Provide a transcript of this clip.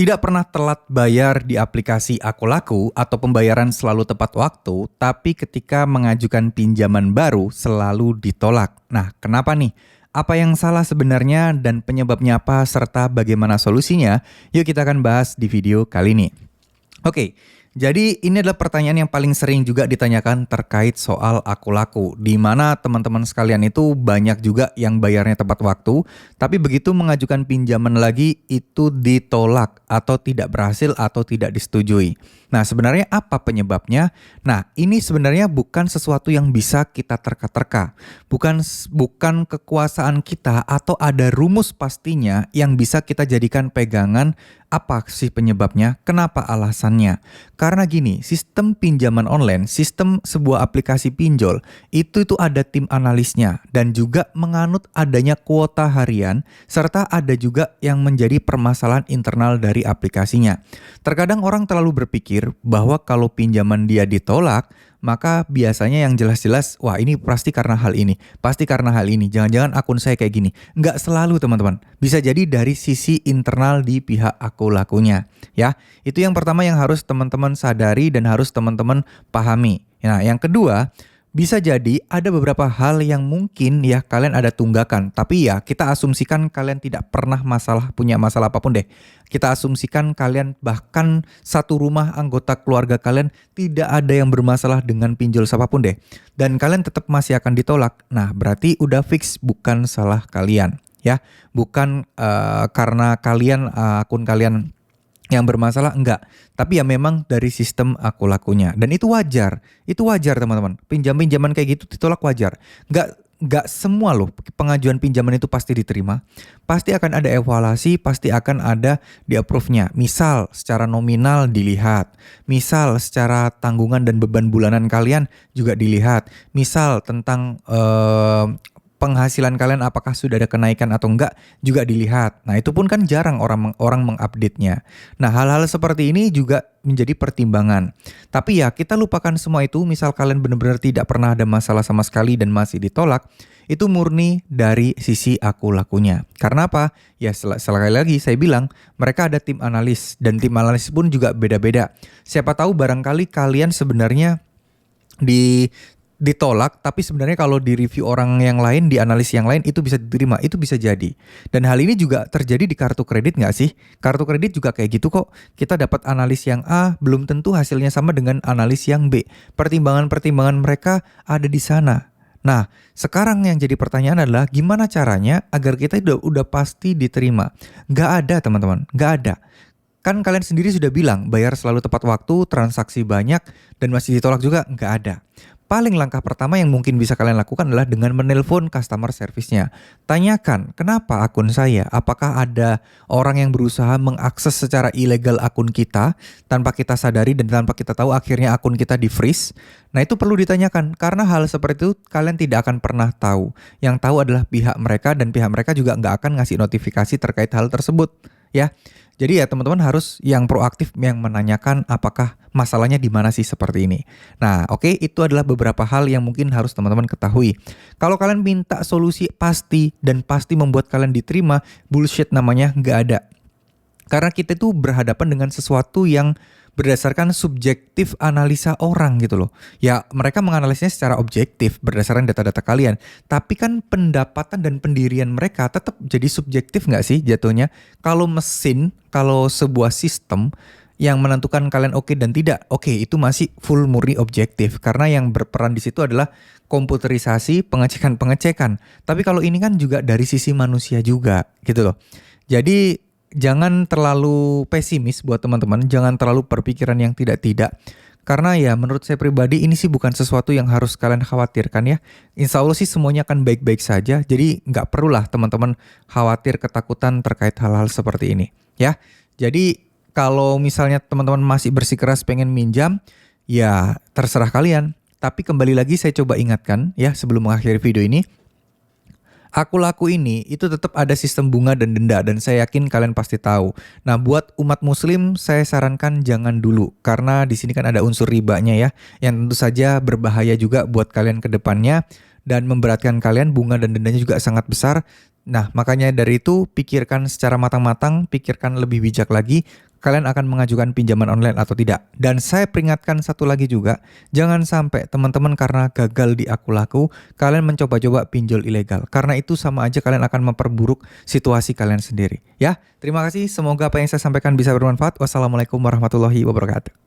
Tidak pernah telat bayar di aplikasi Aku Laku atau pembayaran selalu tepat waktu, tapi ketika mengajukan pinjaman baru selalu ditolak. Nah, kenapa nih? Apa yang salah sebenarnya dan penyebabnya apa serta bagaimana solusinya? Yuk kita akan bahas di video kali ini. Oke, jadi ini adalah pertanyaan yang paling sering juga ditanyakan terkait soal Aku Laku, di mana teman-teman sekalian itu banyak juga yang bayarnya tepat waktu, tapi begitu mengajukan pinjaman lagi itu ditolak atau tidak berhasil atau tidak disetujui. Nah, sebenarnya apa penyebabnya? Nah, ini sebenarnya bukan sesuatu yang bisa kita terka-terka. Bukan kekuasaan kita atau ada rumus pastinya yang bisa kita jadikan pegangan. Apa sih penyebabnya? Kenapa alasannya? Karena gini, sistem pinjaman online, sistem sebuah aplikasi pinjol, itu ada tim analisnya dan juga menganut adanya kuota harian serta ada juga yang menjadi permasalahan internal dari aplikasinya. Terkadang orang terlalu berpikir bahwa kalau pinjaman dia ditolak, maka biasanya yang jelas-jelas, wah ini pasti karena hal ini, pasti karena hal ini, jangan-jangan akun saya kayak gini. Nggak selalu teman-teman, bisa jadi dari sisi internal di pihak Aku Lakunya. Ya, itu yang pertama yang harus teman-teman sadari dan harus teman-teman pahami. Nah, yang kedua, bisa jadi ada beberapa hal yang mungkin ya kalian ada tunggakan, tapi ya kita asumsikan kalian tidak pernah punya masalah apapun deh. Kita asumsikan kalian bahkan satu rumah anggota keluarga kalian tidak ada yang bermasalah dengan pinjol siapapun deh. Dan kalian tetap masih akan ditolak. Nah, berarti udah fix bukan salah kalian ya. Bukan karena akun kalian yang bermasalah, enggak. Tapi ya memang dari sistem Aku Lakunya. Dan itu wajar teman-teman. Pinjaman kayak gitu ditolak wajar. Enggak semua loh pengajuan pinjaman itu pasti diterima. Pasti akan ada evaluasi, pasti akan ada di approve-nya. Misal secara nominal dilihat. Misal secara tanggungan dan beban bulanan kalian juga dilihat. Misal tentang penghasilan kalian apakah sudah ada kenaikan atau enggak juga dilihat. Nah, itu pun kan jarang orang mengupdate-nya. Nah, hal-hal seperti ini juga menjadi pertimbangan. Tapi ya kita lupakan semua itu, misal kalian benar-benar tidak pernah ada masalah sama sekali dan masih ditolak, itu murni dari sisi Aku Lakunya. Karena apa? Ya sekali lagi saya bilang, mereka ada tim analis dan tim analis pun juga beda-beda. Siapa tahu barangkali kalian sebenarnya ditolak, tapi sebenarnya kalau di review orang yang lain, di analis yang lain itu bisa diterima, itu bisa jadi. Dan hal ini juga terjadi di kartu kredit nggak sih? Kartu kredit juga kayak gitu kok. Kita dapat analis yang A, belum tentu hasilnya sama dengan analis yang B. Pertimbangan-pertimbangan mereka ada di sana. Nah, sekarang yang jadi pertanyaan adalah gimana caranya agar kita udah pasti diterima? Nggak ada teman-teman, nggak ada. Kan kalian sendiri sudah bilang bayar selalu tepat waktu, transaksi banyak, dan masih ditolak juga, nggak ada. Paling langkah pertama yang mungkin bisa kalian lakukan adalah dengan menelpon customer service-nya. Tanyakan, kenapa akun saya? Apakah ada orang yang berusaha mengakses secara ilegal akun kita tanpa kita sadari dan tanpa kita tahu akhirnya akun kita di-freeze? Nah, itu perlu ditanyakan karena hal seperti itu kalian tidak akan pernah tahu. Yang tahu adalah pihak mereka dan pihak mereka juga nggak akan ngasih notifikasi terkait hal tersebut. Ya, jadi ya teman-teman harus yang proaktif yang menanyakan apakah masalahnya di mana sih seperti ini. Nah, oke, itu adalah beberapa hal yang mungkin harus teman-teman ketahui. Kalau kalian minta solusi pasti dan pasti membuat kalian diterima, bullshit namanya, nggak ada. Karena kita itu berhadapan dengan sesuatu yang berdasarkan subjektif analisa orang gitu loh. Ya mereka menganalisnya secara objektif berdasarkan data-data kalian. Tapi kan pendapatan dan pendirian mereka tetap jadi subjektif nggak sih jatuhnya? Kalau mesin, kalau sebuah sistem yang menentukan kalian oke dan tidak, oke itu masih full murni objektif. Karena yang berperan di situ adalah komputerisasi, pengecekan-pengecekan. Tapi kalau ini kan juga dari sisi manusia juga gitu loh. Jadi jangan terlalu pesimis buat teman-teman, jangan terlalu berpikiran yang tidak-tidak. Karena ya menurut saya pribadi ini sih bukan sesuatu yang harus kalian khawatirkan ya. Insya Allah sih semuanya akan baik-baik saja, jadi nggak perlulah teman-teman khawatir ketakutan terkait hal-hal seperti ini ya. Jadi kalau misalnya teman-teman masih bersikeras pengen minjam, ya terserah kalian. Tapi kembali lagi saya coba ingatkan ya sebelum mengakhiri video ini. Aku Laku ini itu tetap ada sistem bunga dan denda dan saya yakin kalian pasti tahu. Nah, buat umat muslim saya sarankan jangan dulu karena di sini kan ada unsur ribanya ya yang tentu saja berbahaya juga buat kalian ke depannya dan memberatkan kalian, bunga dan dendanya juga sangat besar. Nah, makanya dari itu pikirkan secara matang-matang, pikirkan lebih bijak lagi. kalian akan mengajukan pinjaman online atau tidak. Dan saya peringatkan satu lagi juga, jangan sampai teman-teman karena gagal di Akulaku, kalian mencoba-coba pinjol ilegal. Karena itu sama aja kalian akan memperburuk situasi kalian sendiri. Ya, terima kasih. Semoga apa yang saya sampaikan bisa bermanfaat. Wassalamualaikum warahmatullahi wabarakatuh.